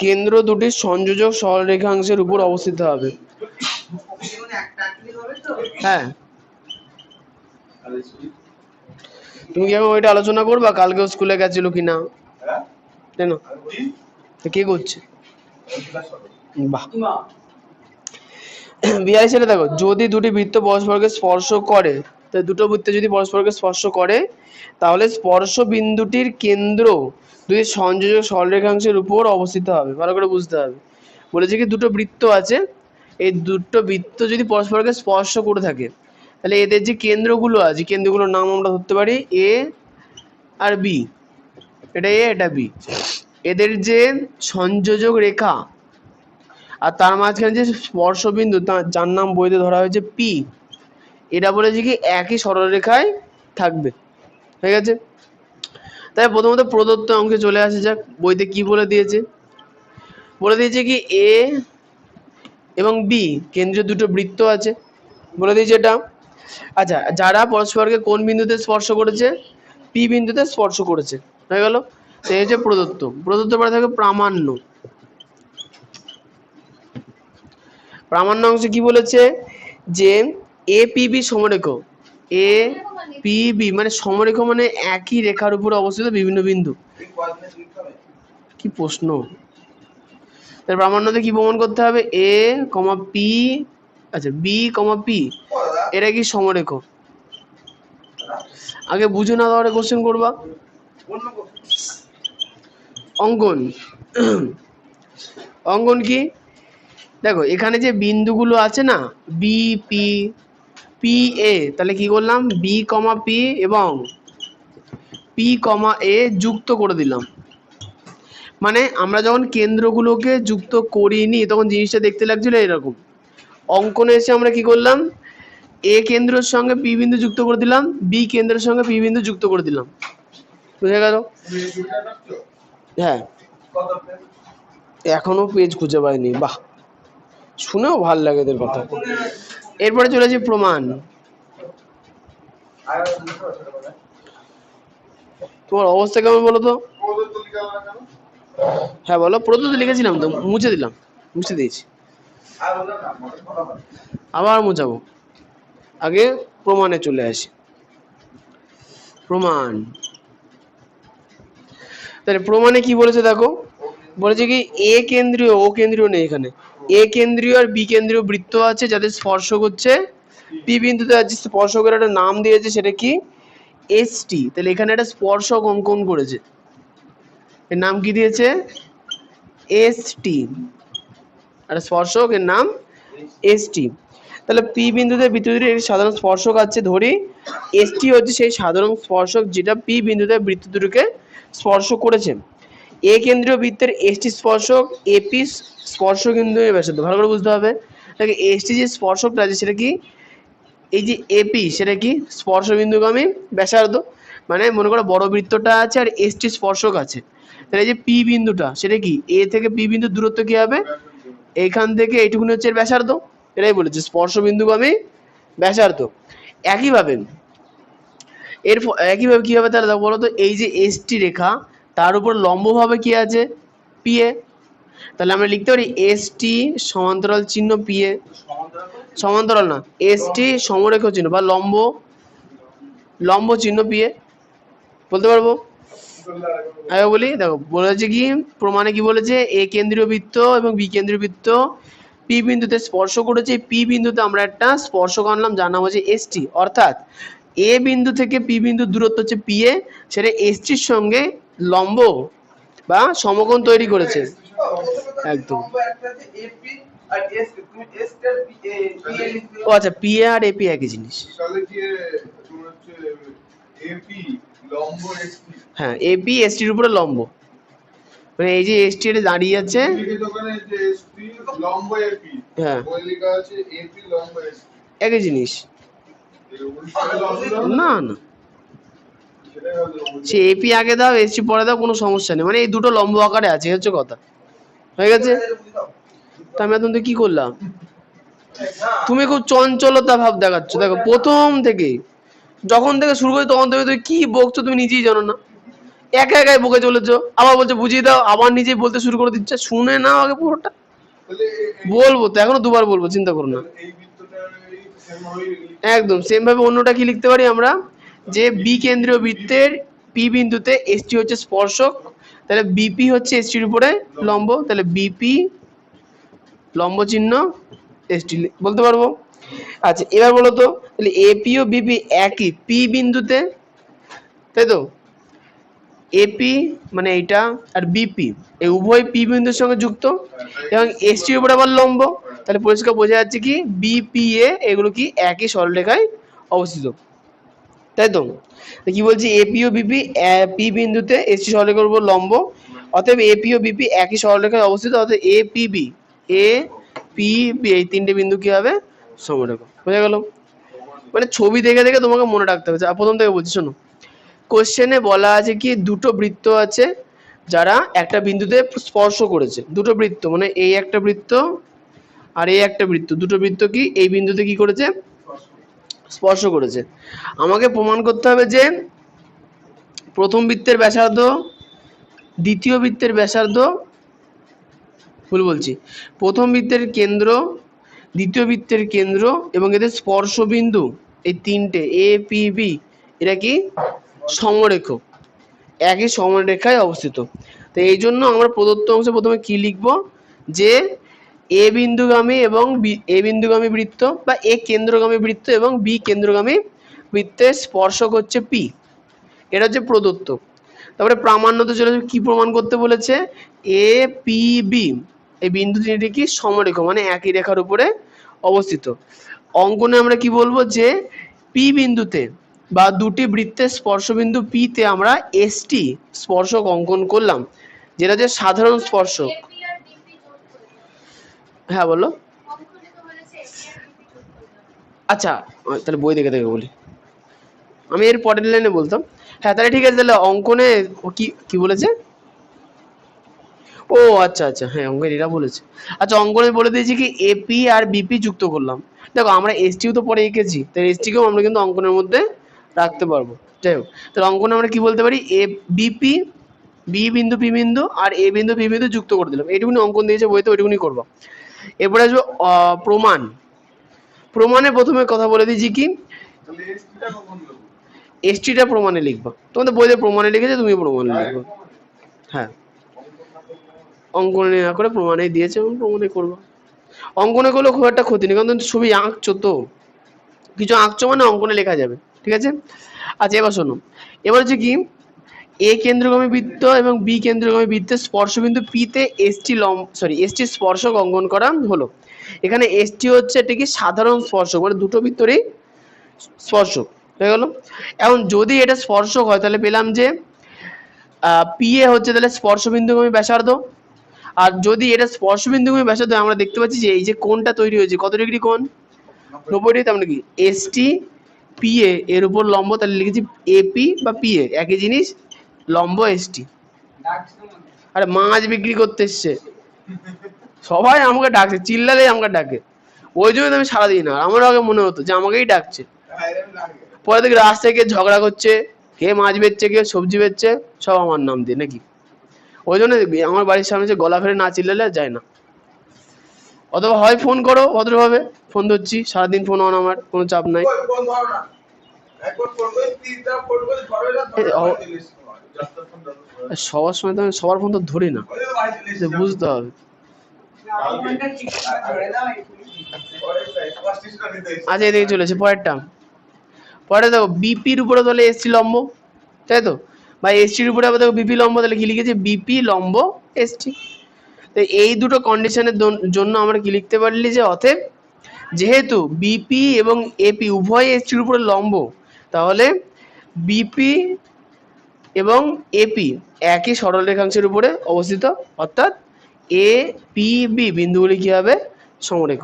কেন্দ্র দুটির সংযোজক সরলরেখাংশের উপর অবস্থিত হবে। হ্যাঁ, তুমি কি এখন ওইটা আলোচনা করবা? কালকেও স্কুলে গেছিল কিনা? কেন কে করছে? বাহ, বিহারি ছেলে দেখো, যদি দুটি বৃত্ত পরস্পরকে স্পর্শ করে, তো দুটো বৃত্ত যদি পরস্পরকে স্পর্শ করে, তাহলে স্পর্শ বিন্দুটির কেন্দ্র দুটি সংযোজক সরলরেখাংশের উপর অবস্থিত হবে। ভালো করে বুঝতে হবে। বলেছে কি দুটো বৃত্ত আছে, এই দুটো বৃত্ত যদি পরস্পরকে স্পর্শ করে থাকে, তাহলে এদের যে কেন্দ্রগুলো আছে, কেন্দ্রগুলোর নাম আমরা ধরতে পারি এ আর বি। এটা এ, এটা বি। এদের যে সংযোজক রেখা আর তার মাঝখানে যে স্পর্শবিন্দু, যার নাম বইতে ধরা হয়েছে পি, এটা বলেছে কি একই সরলরেখায় থাকবে। ঠিক আছে? তাই প্রথমত প্রদত্ত অংশে চলে আসে যাক। বইতে কি বলে দিয়েছে? বলে দিয়েছে কি এ এবং বি কেন্দ্রীয় দুটো বৃত্ত আছে, বলে দিয়েছে এটা। আচ্ছা, যারা পরস্পরকে কোন বিন্দুতে স্পর্শ করেছে? পি বিন্দুতে স্পর্শ করেছে। হয়ে গেল। সেই হচ্ছে প্রদত্ত। প্রদত্ত পরে থাকে প্রামাণ্য। প্রামাণ্য অংশে কি বলেছে? যে এ পি বি সমরেখ। এ পি বি মানে সমরেখ, মানে একই রেখার উপর অবস্থিত বিভিন্ন বিন্দু। কি প্রশ্ন! তার প্রামাণ্যতে কি প্রমাণ করতে হবে? এ কমা পি, আচ্ছা বি কমা পি, এটা কি সমরেখ? আগে বুঝে না, তাহলে কোশ্চেন করবা। অঙ্কন। অঙ্কন কি? দেখো এখানে যে বিন্দুগুলো আছে না, বি পি পি এ, তাহলে কি করলাম? বি কমা পি এবং পি কমা এ যুক্ত করে দিলাম। মানে আমরা যখন কেন্দ্রগুলোকে যুক্ত করিনি তখন জিনিসটা দেখতে লাগছিল এরকম। অঙ্কনে এসে আমরা কি করলাম? এ কেন্দ্রের সঙ্গে পি বিন্দু যুক্ত করে দিলাম, বি কেন্দ্রের সঙ্গে পি বিন্দু যুক্ত করে দিলাম। বুঝে গেল? হ্যাঁ, এখনো পেজ খুঁজে পাইনি। বাহ, শুনেও ভাল লাগে এদের কথা। এরপরে চলেছে প্রমাণ। তোমার অবস্থা কেমন বলো তো? হ্যাঁ বলো। প্রদত্ত লিখেছিলাম তো, মুছে দিলাম, মুছে দিয়েছি, আবার মুছাবো। আগে প্রমাণে চলে আসি। প্রমাণ। তাহলে প্রমাণে কি বলেছে দেখো, বলেছে কি এ কেন্দ্রীয়, ও কেন্দ্রীয় নেই এখানে, এ কেন্দ্রীয় আর বি কেন্দ্রীয় বৃত্ত আছে যাদের স্পর্শক হচ্ছে পি বিন্দুতে আছে। স্পর্শকের একটা নাম দিয়েছে, সেটা কি? এসটি। তাহলে এখানে একটা স্পর্শক অঙ্কন করেছে, এর নাম কি দিয়েছে? এসটি। আর স্পর্শক এর নাম এসটি। তাহলে পি বিন্দুতে বৃত্ত দুটির সাধারণ স্পর্শক আছে ধরি, এসটি হচ্ছে সেই সাধারণ স্পর্শক যেটা পি বিন্দুতে বৃত্ত দুটিকে স্পর্শ করেছে। এ কেন্দ্রীয় বৃত্তের এসটি স্পর্শক এপি স্পর্শ বিন্দু ব্যাসার্ধ। ভালো করে বুঝতে হবে। দেখো এসটি যে স্পর্শকটা আছে সেটা কি? এই যে এপি, সেটা কি? স্পর্শ বিন্দুগামী ব্যাসার্ধ। মানে মনে করো বড় বৃত্তটা আছে আর এসটি স্পর্শক আছে, তাহলে এই যে পি বিন্দুটা সেটা কি? এ থেকে পি বিন্দুর দূরত্ব কি হবে? এইখান থেকে এইটুকুনি হচ্ছে এর ব্যাসার্ধ। এটাই বলেছে স্পর্শ বিন্দুগামী ব্যাসার্ধ। একইভাবে একইভাবে কি হবে তাহলে বলো তো? এই যে এসটি রেখা, তার উপর লম্বভাবে কি আছে? P A. তাহলে আমরা লিখতে পারি এসটি সমান্তরাল চিহ্ন পি এ। সমান্তরাল না, এসটি সমরেখ চিহ্ন বা লম্ব, লম্ব চিহ্ন পি এ বলতে পারবো। আগে বলি, দেখো বলেছে কি প্রমাণে কি বলেছে? এ কেন্দ্রীয় বৃত্ত এবং বি কেন্দ্রীয় বৃত্ত পি বিন্দুতে স্পর্শ করেছে। পি বিন্দুতে আমরা একটা স্পর্শক আনলাম যার নাম হচ্ছে এসটি। অর্থাৎ এ বিন্দু থেকে পি বিন্দুর দূরত্ব হচ্ছে পি এ, সেটা এসটির সঙ্গে লম্ব বা সমকোণ তৈরি করেছে। একদম। ও আচ্ছা, পি এ আর এপি একই জিনিস। হ্যাঁ, এপি এসটির উপরে লম্ব, মানে এই যে এসটি এর দাঁড়িয়ে আছে। হ্যাঁ, একই জিনিস। না না, সে এপি আগে দাও এসটি পরে দাও, কোনো সমস্যা নেই। মানে এই দুটো লম্ব আকারে আছে, হচ্ছে কথা। হয়ে গেছে? তা আমি এখন তো কি করলাম? তুমি খুব চঞ্চলতা ভাব দেখাচ্ছ। দেখো প্রথম থেকে, যখন থেকে শুরু করি তখন থেকে তুমি কি বকছো তুমি নিজেই জানো না। একা একাই বকে চলেছো, আবার বলছে বুঝিয়ে দাও, আবার নিজেই বলতে শুরু করে দিচ্ছে। শুনে নাও আগে পুরোটা। বলবো তো, এখনো দুবার বলবো, চিন্তা করো না। একদম সেম ভাবে অন্যটা কি লিখতে পারি আমরা, যে বি কেন্দ্রীয় বৃত্তের পি বিন্দুতে এসটি হচ্ছে স্পর্শক, তাহলে বিপি হচ্ছে এসটির উপরে লম্ব, তাহলে বিপি লম্ব চিহ্ন এসটি বলতে পারবো। আচ্ছা এবার বলো তো, তাহলে এপি ও বিপি একই পি বিন্দুতে, তাই তো? এপি মানে এইটা আর বিপি এই উভয় পি বিন্দুর সঙ্গে যুক্ত এবং এসটির উপর আবার লম্ব, তাহলে পরিষ্কার বোঝা যাচ্ছে কি বিপিএ এগুলো কি একই সরলরেখায় অবস্থিত, তাই তো? কি বলছি, এপি ও বিপি পি বিন্দুতে এসটি সরলরেখার উপর লম্ব, অতএব এপি ও বিপি একই সরলরেখায় অবস্থিত, অতএব এপিবি এপিবি এই তিনটে বিন্দু কি হবে, সমরেখা। বোঝা গেল? মানে ছবি দেখে দেখে তোমাকে মনে রাখতে হবে। প্রথম থেকে বলছি, শোনো। কোশ্চেনে বলা আছে কি দুটো বৃত্ত আছে যারা একটা বিন্দুতে স্পর্শ করেছে, দুটো বৃত্ত মানে এই একটা বৃত্ত আর এই একটা বৃত্ত, দুটো বৃত্ত কি এই বিন্দুতে কি করেছে, স্পর্শ করেছে। আমাকে প্রমাণ করতে হবে যে প্রথম বৃত্তের ব্যাসার্ধ দ্বিতীয় বৃত্তের ব্যাসার্ধ, ভুল বলছি, প্রথম বৃত্তের কেন্দ্র দ্বিতীয় বৃত্তের কেন্দ্র এবং এদের স্পর্শ বিন্দু এই তিনটে এ পি বি এরা কি সমরেখ, একই সমরেখায় অবস্থিত। তো এই জন্য আমরা প্রদত্ত অংশে প্রথমে কি লিখব, যে এ বিন্দুগামী এবং এ বিন্দুগামী বৃত্ত বা এ কেন্দ্রগামী বৃত্ত এবং বি কেন্দ্রগামী বৃত্তের স্পর্শক হচ্ছে পি, এটা হচ্ছে প্রদত্ত। তারপরে প্রামাণ্যতে চলে কি প্রমাণ করতে বলেছে, এ পি বি এই বিন্দু তিনটি কি সমরেখ মানে একই রেখার উপরে অবস্থিত। অঙ্কনে আমরা কি বলবো, যে পি বিন্দুতে বা দুটি বৃত্তের স্পর্শবিন্দু পি তে আমরা এসটি স্পর্শক অঙ্কন করলাম, যেটা যে সাধারণ স্পর্শক। হ্যাঁ বলো। আচ্ছা তাহলে বই দেখে দেখে বলি, আমি এর পরের লাইনে বলতাম। হ্যাঁ তাহলে ঠিক আছে, তাহলে অঙ্কনে কি কি বলেছে, ও আচ্ছা আচ্ছা হ্যাঁ অঙ্কনে এটা বলেছে। আচ্ছা অঙ্কনে বলে দিয়েছি কি এপি আর বিপি যুক্ত করলাম। দেখো আমরা এসটিও তো পরে এঁকেছি, তাই এসটিকেও আমরা কিন্তু অঙ্কনের মধ্যে রাখতে পারবো। যাই হোক, তাহলে অঙ্কনে আমরা কি বলতে পারি, এ বিপি বি বিন্দু পি বিন্দু আর এ বিন্দু পি বিন্দু যুক্ত করে দিলাম, এইটুকুনি অঙ্কন দিয়েছে বইতে, ওইটুকুনি করবো। এরপরে আসবো প্রমাণ। প্রমাণে প্রথমে কথা বলে দিয়েছি কি এসটিটা প্রমাণে লিখবা, তোমাদের বইতে প্রমাণে লিখেছে, তুমি প্রমাণে লিখবা। হ্যাঁ অঙ্কনে না করে প্রমাণে দিয়েছে এবং প্রমাণে করবো। অঙ্কনে করলেও খুব একটা ক্ষতি নেই, কারণ তুমি ছবি আঁকছো, তো কিছু আঁকছো মানে অঙ্কনে লেখা যাবে, ঠিক আছে? আচ্ছা এবার শোনো, এবার হচ্ছে কি এ কেন্দ্রগামী বৃত্ত এবং বি কেন্দ্রগামী বৃত্তের স্পর্শবিন্দু পি তে এসটি এসটি স্পর্শক অঙ্কন করা হলো। এখানে এসটি হচ্ছে এটা কি সাধারণ স্পর্শক, মানে দুটো বৃত্তরই স্পর্শক হয়ে গেল। এখন যদি এটা স্পর্শক হয় তাহলে পেলাম যে পি এ হচ্ছে তাহলে স্পর্শবিন্দুগামী ব্যাসার্ধ, আর যদি এটা স্পর্শবিন্দুগামী ব্যাসার্ধ আমরা দেখতে পাচ্ছি যে এই যে কোণটা তৈরি হয়েছে কত ডিগ্রি কোণ, 90 ডিগ্রি, তার মানে কি এসটি পি এর উপর লম্ব, তাহলে লিখেছি এপি বা পি একই জিনিস, লম্ব এসটি। আরে মাছ বিক্রি করতে এসছে, সবাই আমাকে ডাকছে, চিল্লালেই আমাকে ডাকে, ওই জন্য আমি সারা দিই না। আমারও আগে মনে হতো যে আমাকেই ডাকছে, পরে দেখি রাস্তায় কে ঝগড়া করছে, কে মাছ বেচছে কে সবজি বেচছে, সব আমার নাম দিয়ে নাকি। ওই জন্য আমার বাড়ির সামনে যে গলা ফেলে না চিল্লালে যায় না। অথবা হয় ফোন করো ভদ্রভাবে, ফোন ধরছি, সারাদিন ফোন অন, আমার কোনো চাপ নাই। সবার সময় তো আমি সবার ফোন তো ধরি না, বুঝতে হবে। আচ্ছা এদিকে চলেছে পরেরটা। পরে দেখো বিপির উপরে তাহলে এসটি লম্ব, তাই তো? বা এসটির উপরে আবার দেখো বিপি লম্ব, তাহলে কি লিখেছি বিপি লম্ব এসটি। তো এই দুটো কন্ডিশনের জন্য আমরা কি লিখতে পারলি, যে অতএব যেহেতু বিপি এবং এপি উভয় এসটির উপরে লম্ব, তাহলে বিপি এবং এপি একই সরলরেখাংশের উপরে অবস্থিত, অর্থাৎ এ পি বি বিন্দুগুলি কি হবে, সমরেখ।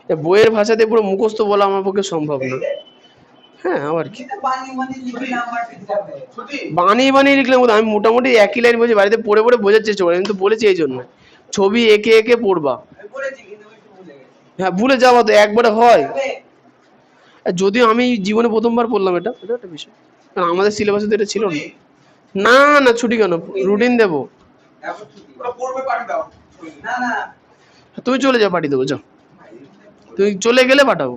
বইয়ের ভাষাতে পুরো মুখস্থ বলা আমার পক্ষে সম্ভব না। হ্যাঁ আবার কি বানিয়ে বানিয়ে লিখলাম, আমি মোটামুটি একই লাইন বলছি, বাড়িতে পড়ে পড়ে বোঝার চেষ্টা করি, আমি তো বলেছি এই জন্য ছবি এঁকে এঁকে পড়বা। হ্যাঁ ভুলে যাওয়া তো একবারে হয়, যদিও আমি জীবনে প্রথমবার পড়লাম, এটা এটা একটা বিষয়, কারণ আমাদের সিলেবাসে তো এটা ছিল না। না না ছুটি কেন, রুটিন দেবো। তুমি চলে যাও, পাঠিয়ে দেবো, যাও। তুমি চলে গেলে পাঠাবো।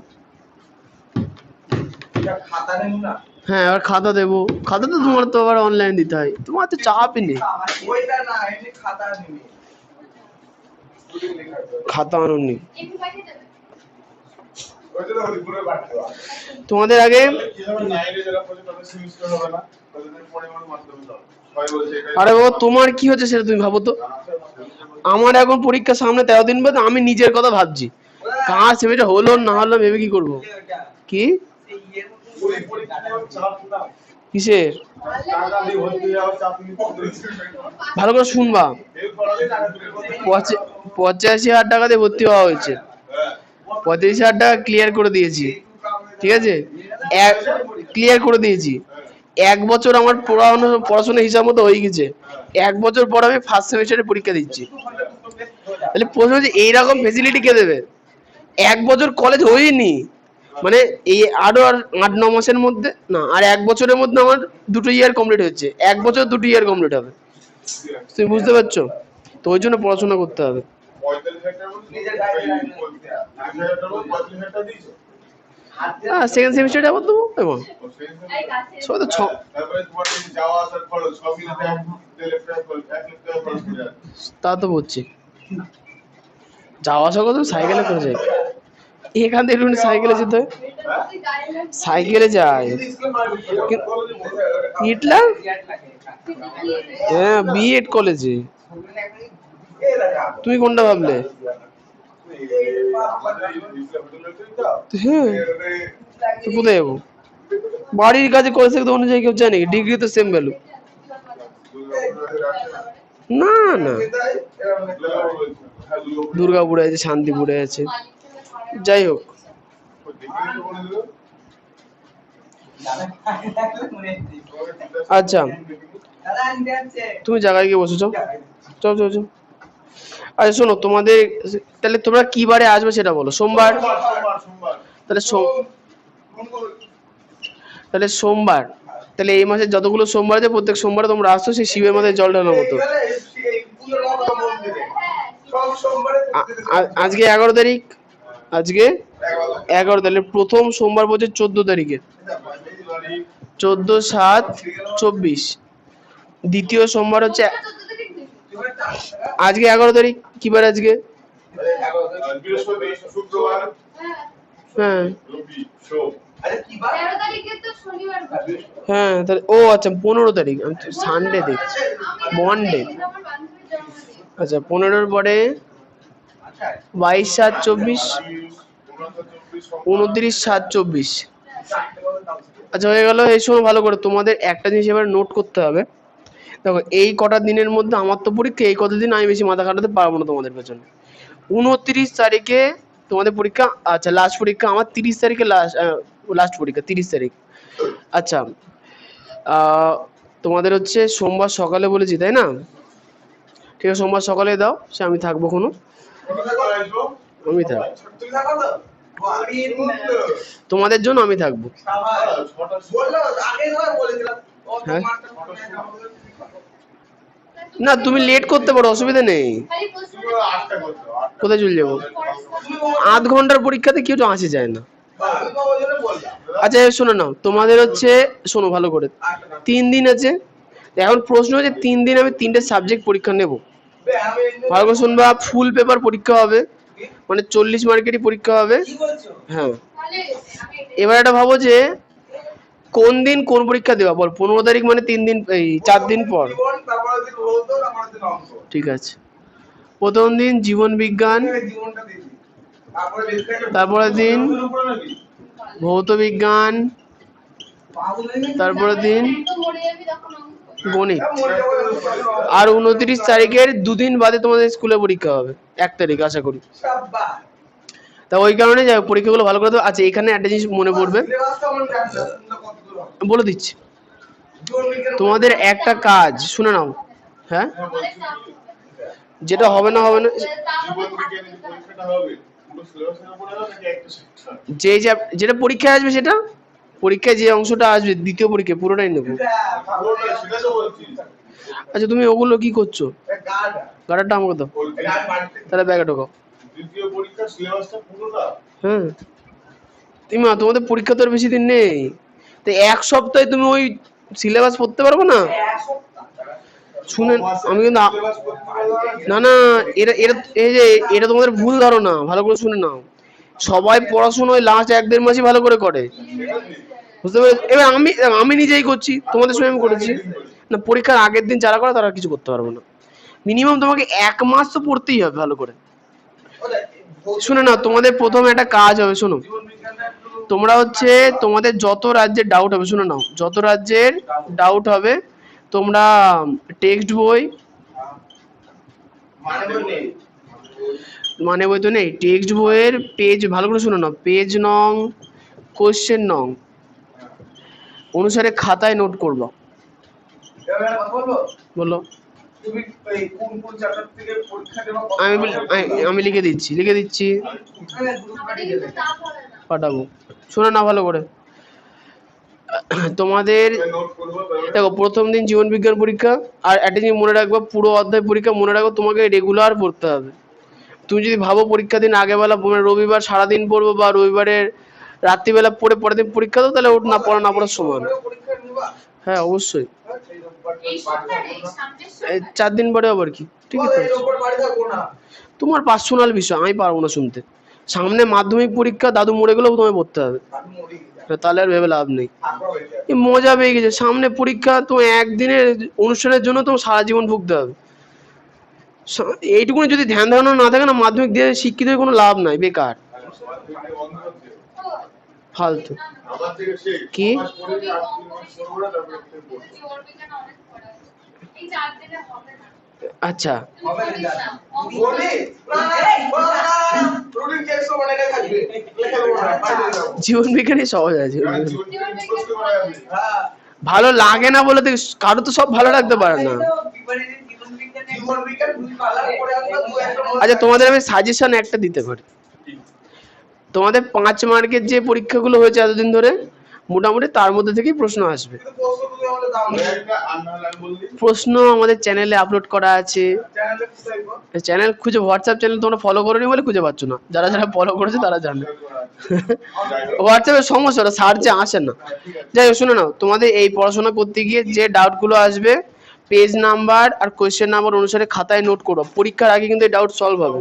হ্যাঁ, এবার খাতা দেবো। খাতা তো তোমার তো আবার অনলাইন দিতে হয়, তোমার তো চাপই নেই। খাতা আনুনি তোমাদের আগে। আরে বাবা, তোমার কি হচ্ছে সেটা তুমি ভাবো তো। আমার এখন পরীক্ষা সামনে 13 দিন বাদে, আমি নিজের কথা ভাবছি কার সেমিস্টার হলো না হলো ভেবে কি করবো। কি কিসের? ভালো করে শুনবা। 85,000 টাকা দিয়ে ভর্তি হওয়া হয়েছে, 35,000 টাকা ক্লিয়ার করে দিয়েছি, ঠিক আছে, ক্লিয়ার করে দিয়েছি। 1 বছর আমার পড়াশোনা হিসাব মতো হয়ে গেছে, 1 বছর পর আমি ফার্স্ট সেমিস্টারে পরীক্ষা দিচ্ছি। তাহলে প্রশ্ন হচ্ছে এইরকম ফেসিলিটি কে দেবে? 1 বছর কলেজ হয়নি, মানে এই আরো আর 8-9 মাসের মধ্যে না, আর 1 বছরের মধ্যে আমার 2টো ইয়ার কমপ্লিট হচ্ছে, 1 বছর 2টো ইয়ার কমপ্লিট হবে। তুমি বুঝতে পারছো? তো ওই জন্য পড়াশোনা করতে হবে। সেকেন্ড সেমিস্টারে আবার দেবো এবং সবাই তো তা তো বলছি, যাওয়া আসা করতে সাইকেলে করে যাই, এখান থেকে সাইকেলে যেতে হয়, সাইকেলে যায়। ইটলা, হ্যাঁ বিএড কলেজে। তুমি কোনটা ভাবলে? হ্যাঁ, তো কোথায় যাবো? বাড়ির কাছে কলেজ থেকে তো অন্য জায়গায় কেউ যায় নাকি? ডিগ্রি তো সেম ভ্যালু। না না, দুর্গাপুরে আছে, শান্তিপুরে আছে, যাই হোক। আচ্ছা, তুমি জায়গায় গিয়ে বসেছো, চল চল চল। আচ্ছা শোনো, তোমাদের তাহলে তোমরা কি বারে আসবে সেটা বলো। সোমবার? তাহলে তাহলে সোমবার, তাহলে এই মাসে যতগুলো সোমবার আছে প্রত্যেক সোমবারে তোমরা আসছো সেই শিবের মাথায় জল ঢালার মতো। আজকে 11 তারিখ, আজকে 11, তাহলে প্রথম সোমবার পড়ছে 14 তারিখে, 14/7/24। দ্বিতীয় সোমবার হচ্ছে আজকে 11 তারিখ, কি বার আজকে? হ্যাঁ হ্যাঁ, তাহলে ও আচ্ছা 15 তারিখ, আমি সানডে দেখছি, মনডে। আচ্ছা 15-র পরে 22/7/24, 29/7/24। আচ্ছা হয়ে গেল। এই সময় ভালো করে তোমাদের একটা জিনিস এবার নোট করতে হবে। দেখো এই কটা দিনের মধ্যে আমার তো পরীক্ষা, এই কতদিন আমি বেশি মাথা খাটাতে পারবো না তোমাদের পেছনে। 29 তারিখে তোমাদের পরীক্ষা, আচ্ছা লাস্ট পরীক্ষা আমার 30 তারিখে, লাস্ট পরীক্ষা 30 তারিখ। আচ্ছা তোমাদের হচ্ছে সোমবার সকালে বলেছি তাই না? ঠিক আছে, সোমবার সকালে দাও, সে আমি থাকবো, কোনো আমি থাকবো, তোমাদের জন্য আমি থাকবো। হ্যাঁ না, তুমি লেট করতে পারো, অসুবিধা নেই। কোথায় চলে যাবো? 8 ঘন্টার পরীক্ষাতে কেউ তো আসে যায় না। আচ্ছা শোনো না, তোমাদের হচ্ছে, শোনো ভালো করে, 3 দিন আছে। এখন প্রশ্ন হচ্ছে 3 দিন আমি 3টে সাবজেক্ট পরীক্ষা নেব, ভালো করে শুনবা। ফুল পেপার পরীক্ষা হবে, মানে 40 মার্কেরই পরীক্ষা হবে। হ্যাঁ, এবার এটা ভাবো যে কোন দিন কোন পরীক্ষা দেওয়া, বল। 15 তারিখ মানে 3 দিন, এই 4 দিন পর। ঠিক আছে, প্রথম দিন জীবন বিজ্ঞান, তারপরের দিন ভৌত বিজ্ঞান, তারপরের দিন গণিত। আর 29 তারিখের 2 দিন বাদে তোমাদের স্কুলে পরীক্ষা হবে, 1 তারিখ আশা করি। তা ওই কারণে যাই পরীক্ষাগুলো ভালো করে দেবো। আচ্ছা এখানে একটা জিনিস মনে পড়বে, বলে দিচ্ছি তোমাদের একটা কাজ, শুনে নাও। হ্যাঁ, যেটা হবে না হবে না, যেটা পরীক্ষায় আসবে সেটা পরীক্ষায় যে অংশটা আসবে দ্বিতীয় পরীক্ষায় পুরোটাই নেবো। আচ্ছা তুমি ওগুলো কি করছো? গাড়াটা আমাকে দাও, তাহলে ব্যাগে ঢোকাও। হ্যাঁ তোমাদের পরীক্ষা তো আর বেশি দিন নেই, তো এক সপ্তাহে তুমি ওই সিলেবাস পড়তে পারবো না? শুনেন আমি কিন্তু না না, এটা এটা এই যে এটা তোমাদের ভুল ধারণা, ভালো করে শুনে নাও। সবাই পড়াশোনা ওই লাস্ট 1-1.5 মাসই ভালো করে করে, বুঝতে পেরেছো? এবার আমি আমি নিজেই করছি, তোমাদের সঙ্গে আমি করেছি না। পরীক্ষার আগের দিন যারা করে তারা কিছু করতে পারবে না। মিনিমাম তোমাকে 1 মাস তো পড়তেই হবে ভালো করে। শুনে না, তোমাদের প্রথম একটা কাজ হবে, শোনো, তোমরা হচ্ছে তোমাদের যত রাজ্যের ডাউট হবে, শুনে নাও, যত রাজ্যের ডাউট হবে তোমরা টেক্সট বই, মানে বই তো নেই, টেক্সট বইয়ের পেজ ভালো করে শুনে নাও, পেজ নং, কোশ্চেন নং অনুসারে খাতায় নোট করবা। বলো। আমি লিখে দিচ্ছি পাঠাবো, শোনো না ভালো করে। তোমাদের দেখো প্রথম দিন জীবন বিজ্ঞান পরীক্ষা, আর একটা জিনিস মনে রাখবা, পুরো অধ্যায় পরীক্ষা মনে রাখো তোমাকে রেগুলার পড়তে হবে। তুমি যদি ভাবো পরীক্ষা দিন আগেবেলা রবিবার সারাদিন পড়বো বা রবিবারের রাত্রিবেলা পড়ে পরের দিন পরীক্ষা দাও, তাহলে ওটা না পড়া না পড়ার সমান। হ্যাঁ অবশ্যই, 4 দিন পরে আবার কি, ঠিক আছে? তোমার পার্সোনাল বিষয়, আমি পারবো না শুনতে। সামনে মাধ্যমিক পরীক্ষা, দাদু মরে গেলেও তোমায় পড়তে হবে, তাহলে আর ভেবে লাভ নেই। মজা পেয়ে গেছে, সামনে পরীক্ষা, তো একদিনের অনুষ্ঠানের জন্য তোমার সারা জীবন ভুগতে হবে। এইটুকুনি যদি ধ্যান ধারণা না থাকে না, মাধ্যমিক দিয়ে শিক্ষিত হয়ে কোনো লাভ নাই, বেকার, ফালতু। কি আচ্ছা, জীবন বিজ্ঞানী সহজ আছে, ভালো লাগে না বলে কারো তো সব ভালো লাগতে পারে না। আচ্ছা তোমাদের আমি সাজেশন একটা দিতে পারি, তোমাদের 5 মার্কের যে পরীক্ষাগুলো হয়েছে এতদিন ধরে, মোটামুটি তার মধ্যে থেকেই প্রশ্ন আসবে। প্রশ্ন আমাদের চ্যানেলে আপলোড করা আছে, চ্যানেল খুঁজে, হোয়াটসঅ্যাপ চ্যানেল তোমরা ফলো করোনি বলে খুঁজে পাচ্ছ না, যারা যারা ফলো করেছে তারা জানে। হোয়াটসঅ্যাপের সমস্যা, সার্চে আসে না। যাই হোক, শুনে নাও, তোমাদের এই পড়াশোনা করতে গিয়ে যে ডাউটগুলো আসবে পেজ নাম্বার আর কোয়েশ্চেন নাম্বার অনুসারে খাতায় নোট করো, পরীক্ষার আগে কিন্তু এই ডাউট সলভ হবে।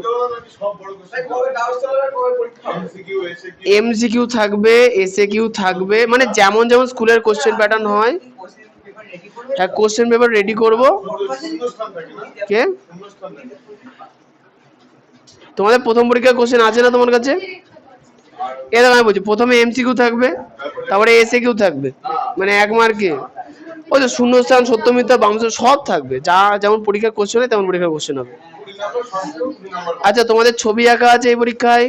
এমসিকিউ থাকবে, এসএকিউ থাকবে, মানে যেমন যেমন স্কুলের কোশ্চেন প্যাটার্ন হয়। হ্যাঁ কোশ্চেন পেপার রেডি করবো। কে তোমাদের প্রথম পরীক্ষার কোশ্চেন আছে না তোমার কাছে? এ দেখো আমি বলছি, প্রথমে এমসিকিউ থাকবে, তারপরে এসএকিউ থাকবে, মানে 1 মার্কে ওই যে শূন্যস্থান, সত্য মিথ্যা, বামস সব থাকবে, যা যেমন পরীক্ষার কোশ্চেন হয় তেমন পরীক্ষার কোশ্চেন হবে। আচ্ছা তোমাদের ছবি আঁকা আছে এই পরীক্ষায়?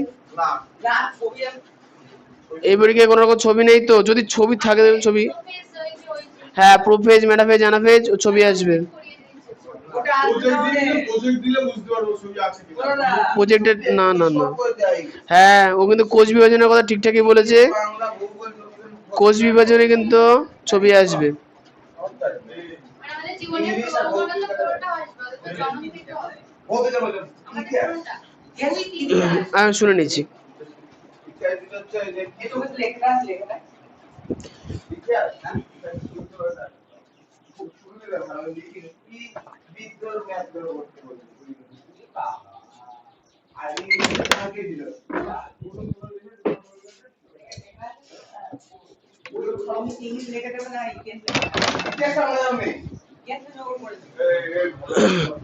এই পরীক্ষায় কোনো রকম ছবি নেই তো? যদি ছবি থাকে ছবি, হ্যাঁ প্রোফেজ, মেটাফেজ, অ্যানাফেজ ছবি আসবে। প্রজেক্টের না না না, হ্যাঁ ও কিন্তু কোষ বিভাজনের কথা ঠিকঠাকই বলেছে, কোষ বিভাজনে কিন্তু ছবি আসবে। আমি শুনে নিচ্ছি।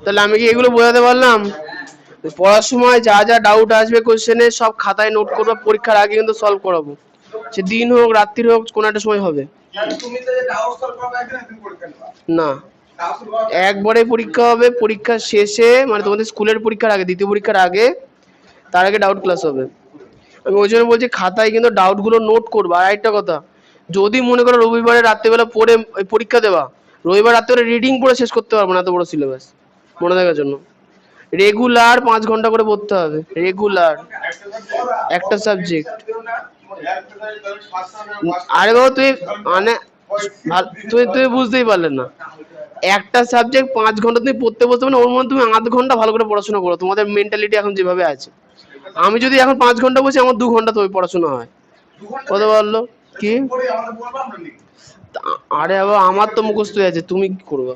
তাহলে আমি কি এগুলো বোঝাতে পারলাম? পড়ার সময় যা যা ডাউট আসবে কোশ্চেনে সব খাতায় নোট করবো, পরীক্ষার আগে কিন্তু সলভ করাবো, সে দিন হোক রাত্রি হোক কোনো একটা সময় হবে না। একবারে পরীক্ষা হবে, পরীক্ষা শেষে, মানে তোমাদের স্কুলের পরীক্ষার আগে, দ্বিতীয় পরীক্ষার আগে, তার আগে ডাউট ক্লাস হবে। আমি ওই জন্য বলছি খাতায় কিন্তু ডাউট গুলো নোট করবো। আর একটা কথা, যদি মনে করো রবিবারে রাত্রেবেলা পড়ে পরীক্ষা দেওয়া, রবিবার রাত্রে রিডিং পড়ে শেষ করতে পারবো না, এত বড় সিলেবাস মনে থাকার জন্য রেগুলার 5 ঘন্টা করে পড়তে হবে, রেগুলার একটা সাবজেক্ট। আরে বাবা তুই মানে তুই তুই বুঝতেই পারলে না, একটা সাবজেক্ট 5 ঘন্টা তুমি পড়তে বসতে মানে ওর মধ্যে তুমি 8 ঘন্টা ভালো করে পড়াশোনা করো, তোমাদের মেন্টালিটি এখন যেভাবে আছে। আমি যদি এখন 5 ঘন্টা বসি আমার 2 ঘন্টা তো পড়াশোনা হয়, বলতে পারলো কি? আরে বাবা আমার তো মুখস্থ হয়ে আছে, তুমি কি করবে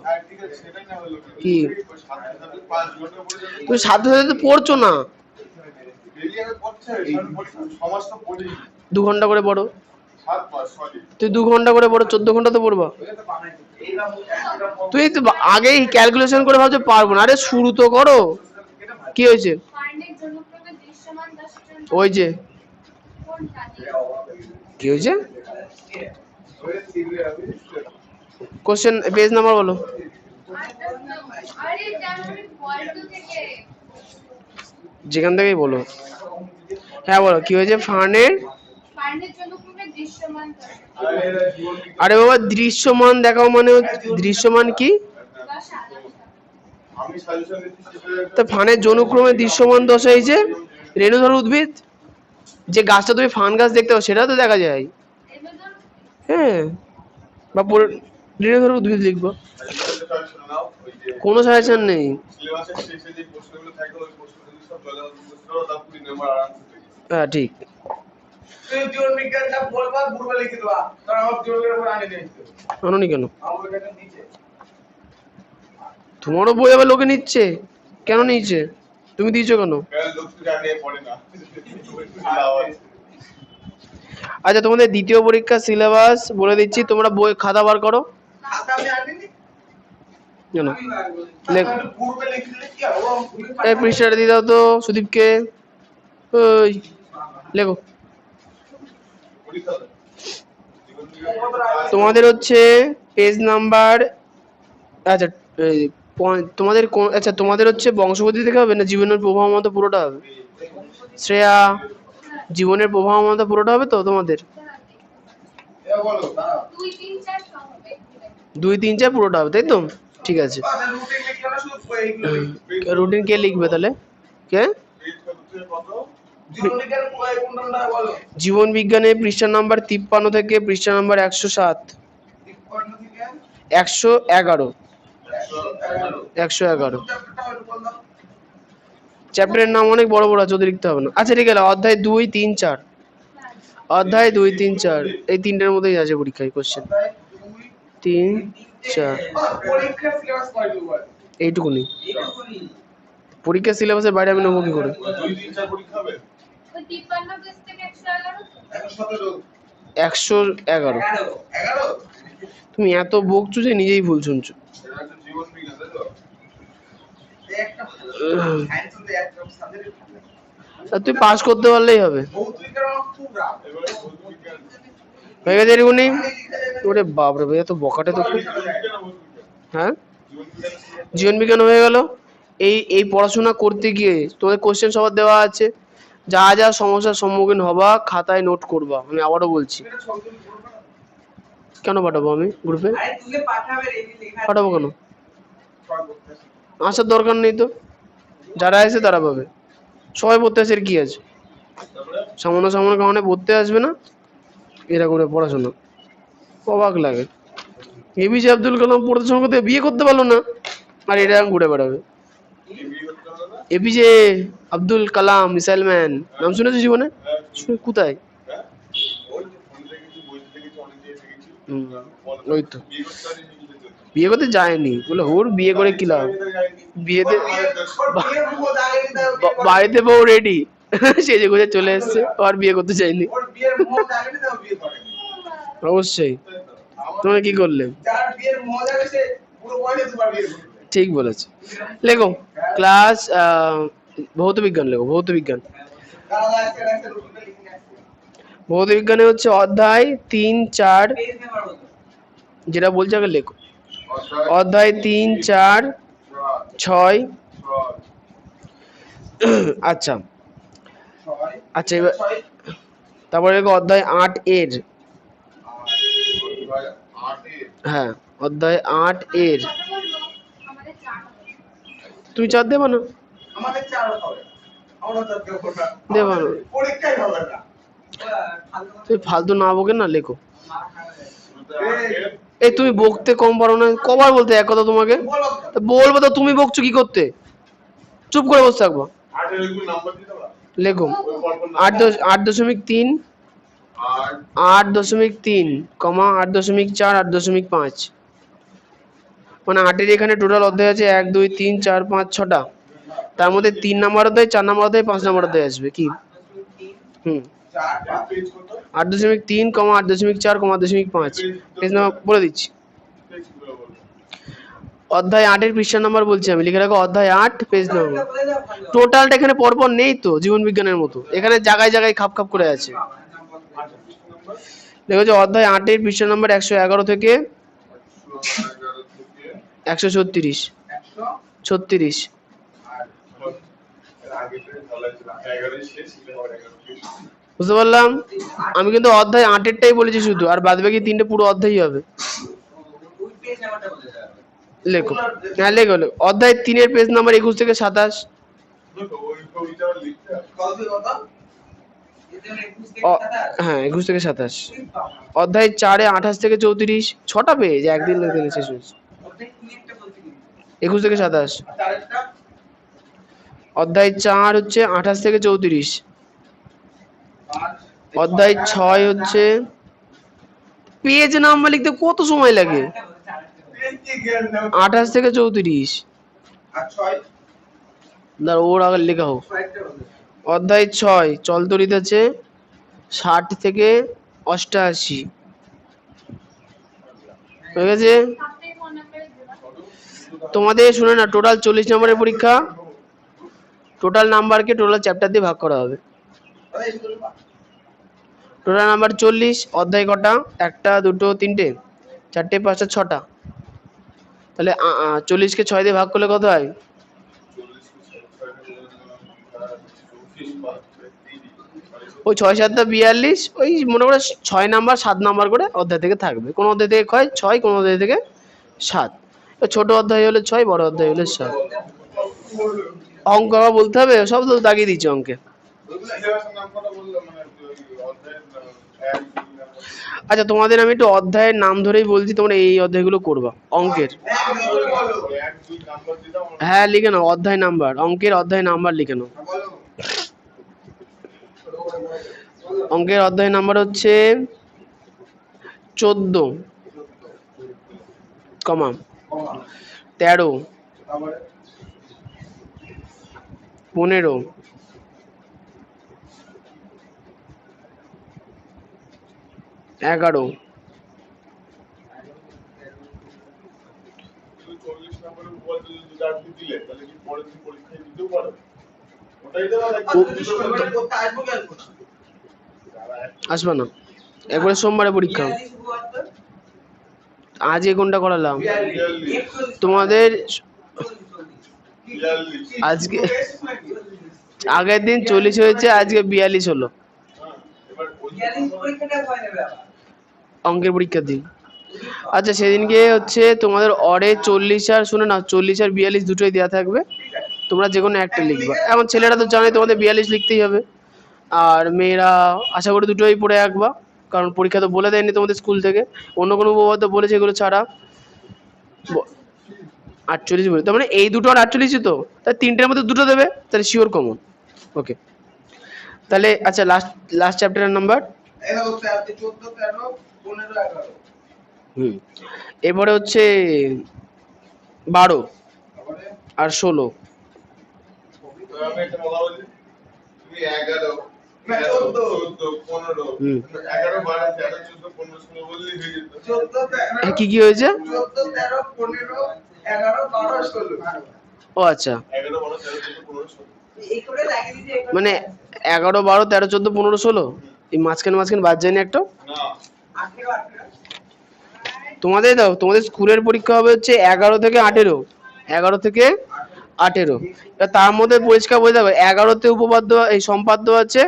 কি? তুমি সাথে সাথে তো পড়ছো না, 2 ঘন্টা করে পড়ো, তুই 2 ঘন্টা করে পড়ো, 14 ঘন্টা তো পড়বা। তুই তো আগেই ক্যালকুলেশন করে ভাবছো পারবো না, আরে শুরু তো করো। কি হয়েছে? ওই যে কি হয়েছে? কোশ্চেন পেজ নাম্বার বলো। যেখান থেকেই বলো। হ্যাঁ বলো কি হয়েছে ফার্নের। আরে বাবা দৃশ্যমান দেখাও মানে দৃশ্যমান কি? তা ফানের জনুক্রমে দৃশ্যমান দশা এই যে রেণুধর উদ্ভিদ, যে গাছটা তুমি ফান গাছ দেখতে পাও সেটা তো দেখা যায়। হ্যাঁ বা রেণুধর উদ্ভিদ লিখবো, কোনো সাজেশন নেই। হ্যাঁ ঠিক। আনুনি কেন? তোমারও বই আবার লোকে নিচ্ছে, কেন নিচ্ছে? তুমি দিয়েছো কেন? আচ্ছা তোমাদের দ্বিতীয় পরীক্ষার সিলেবাস বলে দিচ্ছি, তোমরা বই খাতা বার করো। কেন এই পৃষ্ঠাটা দিয়ে দাও তো সুদীপকে, ওই লেখো। তোমাদের হচ্ছে পেজ নাম্বার, আচ্ছা তোমাদের আচ্ছা তোমাদের হচ্ছে বংশগতি থেকে হবে না জীবনের প্রভাব মতো পুরোটা হবে? শ্রেয়া জীবনের প্রভাব মতো পুরোটা হবে তো তোমাদের? 2, 3, 4 পুরোটা হবে তাই তো? ঠিক আছে। রুটিন কে লিখবে তাহলে? কে? জীবন বিজ্ঞানে পৃষ্ঠা নাম্বার 53 থেকে পৃষ্ঠা নাম্বার 107, 111, 111 চ্যাপ্টারের নাম অনেক বড় বড় আছে, ওদের লিখতে হবে না। আচ্ছা ঠিক আছে, অধ্যায় 2, 3, 4, অধ্যায় 2, 3, 4 এই তিনটের মধ্যেই আছে পরীক্ষায় কোশ্চেন। 3, 4 এইটুকুনি। পরীক্ষার সিলেবাসের বাইরে আমি নেবো কি করে? 111। তুমি এত বকছো যে নিজেই ভুল শুনছো। তুই পাস করতে পারলেই হবে। হয়ে গেছে এরকমই। ওরে বাপরে ভাই এত বকাটে তো খুব। হ্যাঁ জীবন বিজ্ঞান হয়ে গেল। এই পড়াশোনা করতে গিয়ে তোদের কোশ্চেন সবার দেওয়া আছে, যা যা সমস্যার সম্মুখীন হবা খাতায় নোট করবা। আমি আবারও বলছি। কেন পাঠাবো আমি গ্রুপে? পাঠাবো কেন? আসার দরকার নেই তো, যারা আছে তারা পাবে। সবাই পড়তে আসে কি আছে? সামান্য সামান্য কারণে পড়তে আসবে না, এরা করে পড়াশোনা। অবাক লাগে। এপিজে আব্দুল কালাম পড়তে সময় করতে বিয়ে করতে পারলো না, আর এরা ঘুরে বেড়াবে। APJ Abdul Kalam missile man নাম শুনেছো জীবনে? কোথায়? ওই তো বিয়ে করতে যায়নি বলে ওর বিয়ে করে কি লাভ? বিয়েতে বাড়িতে বউ রেডি সেজে গুজে চলে এসছে, আর বিয়ে করতে চাইনি। অবশ্যই। তোমরা কি করলে? ঠিক বলেছো। লেখো ক্লাস ভৌত বিজ্ঞান, লেখো ভৌত বিজ্ঞান। ভৌত বিজ্ঞানে হচ্ছে অধ্যায় 3, 4 যেটা বলছে আগে লেখো। অধ্যায় 3, 4, 6 আচ্ছা আচ্ছা এবার তারপরে লেখো অধ্যায় 8 এর। হ্যাঁ অধ্যায় 8 এর। তুমি 4 দেবা না? দেবা না তুমি ফালতু না বকে না, লেখো। এই তুমি বকতে কম পারো না, কবার বলতে এক কথা তোমাকে? বলবো তো, তুমি বকছো কি করতে? চুপ করে বসে থাকবো। লেখো 8.3, 8.3, 8.4, 8.5। মানে 8-এর এখানে টোটাল অধ্যায় আছে 1, 2, 3, 4, 5, 6টা। তার মধ্যে 3 নাম্বার অধ্যায়, 4 নাম্বার অধ্যায়, 5 নাম্বার অধ্যায় আসবে কি? 8.3, 8.4, 8.5 পেজ নাম্বার বলে দিচ্ছি। অধ্যায় 8-এর পৃষ্ঠা নাম্বার বলছি আমি, লিখে রাখো অধ্যায় 8 পেজ নাম্বার। টোটালটা এখানে পরপর নেই তো, জীবন বিজ্ঞানের মতো এখানে জায়গায় জায়গায় খাপ খাপ করে আছে। দেখো যে অধ্যায় 8-এর পৃষ্ঠা নাম্বার 111 থেকে 136। বুঝতে পারলাম? আমি কিন্তু অধ্যায় 8-এরটাই বলেছি শুধু, আর বাদ বাকি 3টে পুরো অধ্যায়ই হবে। লেখো, হ্যাঁ লেখো। অধ্যায় 3-এর পেজ নাম্বার 21 থেকে 27। হ্যাঁ 21 থেকে 27। অধ্যায় 4-এ 28 থেকে 34, 6টা পেজ, একদিন লেখা শেষ হয়েছে। 21 থেকে 27। অধ্যায় 4 হচ্ছে 28 থেকে 34। অধ্যায় 6 হচ্ছে, পেজ নাম্বার লিখতে কত সময় লাগে? 28 থেকে 34। ওর আগে লেখা হোক। অধ্যায় 6 চলতরিত আছে 60 থেকে 88। হয়ে গেছে? তোমাদের শুনে না, টোটাল 40 নম্বরের পরীক্ষা। টোটাল নাম্বারকে টোটাল চ্যাপ্টার দিয়ে ভাগ করা হবে। Total number 40। অধ্যায় কটা? 1টা, 2টো, 3টে, 4টে, 5টা, 6টা। তাহলে 40কে 6 দিয়ে ভাগ করলে কত হয়? ওই 6 7 42। ওই মনে করে 6 নাম্বার 7 নাম্বার করে অধ্যায় থেকে থাকবে। কোন অধ্যায় থেকে 6, কোন অধ্যায় থেকে 7। ছোট অধ্যায় হলে 6, বড় অধ্যায় হলে 7। অঙ্ক বলতে হবে, সব তো দাগিয়ে দিচ্ছি অঙ্কে। আচ্ছা তোমাদের আমি একটু অধ্যায়ের নাম ধরেই বলছি, তোমরা এই অধ্যায়গুলো করবা অঙ্কের। হ্যাঁ লিখে নাও অধ্যায় নাম্বার, অঙ্কের অধ্যায় নাম্বার লিখে নাও। অঙ্কের অধ্যায় নাম্বার হচ্ছে 14, 13, 15, 11, আসবে না, একবারে সোমবারে পরীক্ষা। আজকে কোনটা করালাম তোমাদের? আজকে আগের দিন 40 হয়েছে, আজকে 42 হলো অঙ্কের পরীক্ষার দিন। আচ্ছা সেদিনকে হচ্ছে তোমাদের অরে 40 আর, শুনে না, 40 আর 42 দুটোই দেওয়া থাকবে, তোমরা যে কোনো একটা লিখবা। এখন ছেলেরা তো জানে তোমাদের 42 লিখতেই হবে, আর মেয়েরা আশা করি দুটোই পড়ে রাখবা, কারণ পরীক্ষা তো বলে দেয়নি তোমাদের স্কুল থেকে, অন্য কোনো উপপাদ্য বলেছে এগুলো ছাড়া। 48 বলে, তার মানে এই দুটো আর 48 তো, তাই 3টের মধ্যে দুটো দেবে, তাহলে শিওর কমন। ওকে তাহলে আচ্ছা লাস্ট চ্যাপ্টারের নাম্বার। এরপরে হচ্ছে 12 আর 16। কি কি হয়েছে? ও আচ্ছা, মানে 11, 12, 13, 14, 15, 16 এই মাঝখানে বাদ যায়নি একটা? তোমাদের দাও, তোমাদের স্কুলের পরীক্ষা হবে হচ্ছে 11 থেকে 18। 11 থেকে 18, তার মধ্যে পরিষ্কার বোঝা যাবে 11তে উপপাদ্য এই সম্পাদ্য আছে,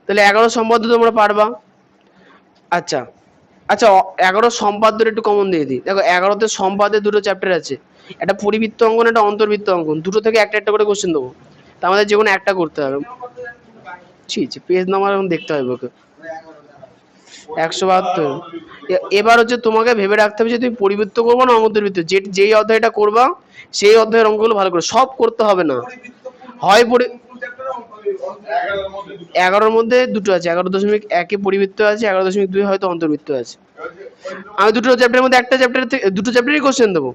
তাহলে 11 সম্পাদ্য তোমরা পারবা। আচ্ছা আচ্ছা 11 সম্পাদ্যের একটু কমন দিয়ে দিই। দেখো 11তে সম্পাদ্যের দুটো চ্যাপ্টার আছে, একটা পরিবৃত্ত অঙ্কন, একটা অন্তর্বৃত্ত অঙ্কন। দুটো থেকে একটা একটা করে কোশ্চেন দেবো, তার মধ্যে যে কোনো একটা করতে হবে। পেজ নাম্বার এখন দেখতে হবে ওকে। 172। এবার হচ্ছে তোমাকে ভেবে রাখতে হবে যে তুমি পরিবৃত্ত করবো না অন্তর্বৃত্ত। যেই অধ্যায়টা করবা সেই অধ্যায়ের অঙ্কগুলো ভালো করে, সব করতে হবে না। হয় 11-র মধ্যে দুটো আছে, 11.1-এ পরিবৃত্ত আছে, 11.2 হয়তো অন্তর্বৃত্ত আছে। আমি দুটো চ্যাপ্টারের মধ্যে একটা চ্যাপ্টার থেকে দুটো চ্যাপ্টারই কোশ্চেন দেবো,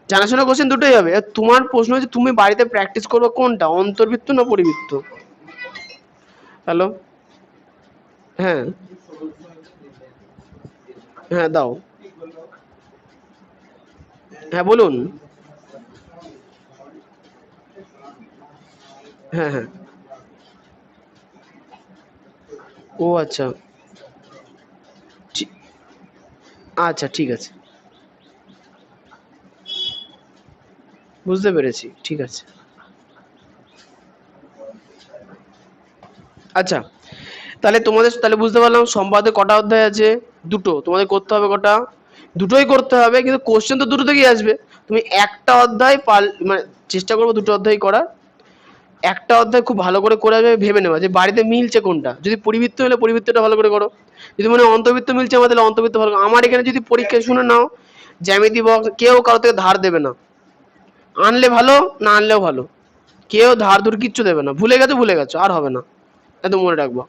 জানাশোনা কোশ্চেন দুটোই হবে। তোমার প্রশ্ন হচ্ছে তুমি বাড়িতে প্র্যাকটিস করবে কোনটা, অন্তর্বৃত্ত না পরিবৃত্ত। হ্যালো, হ্যাঁ হ্যাঁ দাও, হ্যাঁ বলুন। হ্যাঁ হ্যাঁ, ও আচ্ছা, আচ্ছা ঠিক আছে, বুঝতে পেরেছি, ঠিক আছে। আচ্ছা, তাহলে তোমাদের তাহলে বুঝতে পারলাম সম্পাদে কটা অধ্যায় আছে, দুটো। তোমাদের করতে হবে কটা, দুটোই করতে হবে, কিন্তু কোশ্চেন তো দুটো থেকেই আসবে। তুমি একটা অধ্যায় মানে চেষ্টা করবো দুটো অধ্যায় করার। একটা অধ্যায় খুব ভালো করে করে আসবে, ভেবে নেবা যে বাড়িতে মিলছে কোনটা। যদি পরিবৃত্ত হলে পরিবৃত্তটা ভালো করে করো, যদি মনে হয় অন্তর্বৃত্ত মিলছে আমার, তাহলে অন্তর্বৃত্ত ভালো করো। আমার এখানে যদি পরীক্ষায় শুনে নাও জ্যামিতি বক্স কেউ কারো থেকে ধার দেবে না, আনলে ভালো, না আনলেও ভালো। কেউ ধার ধুর কিচ্ছু দেবে না, ভুলে গেছো আর হবে না, একদম মনে রাখবো।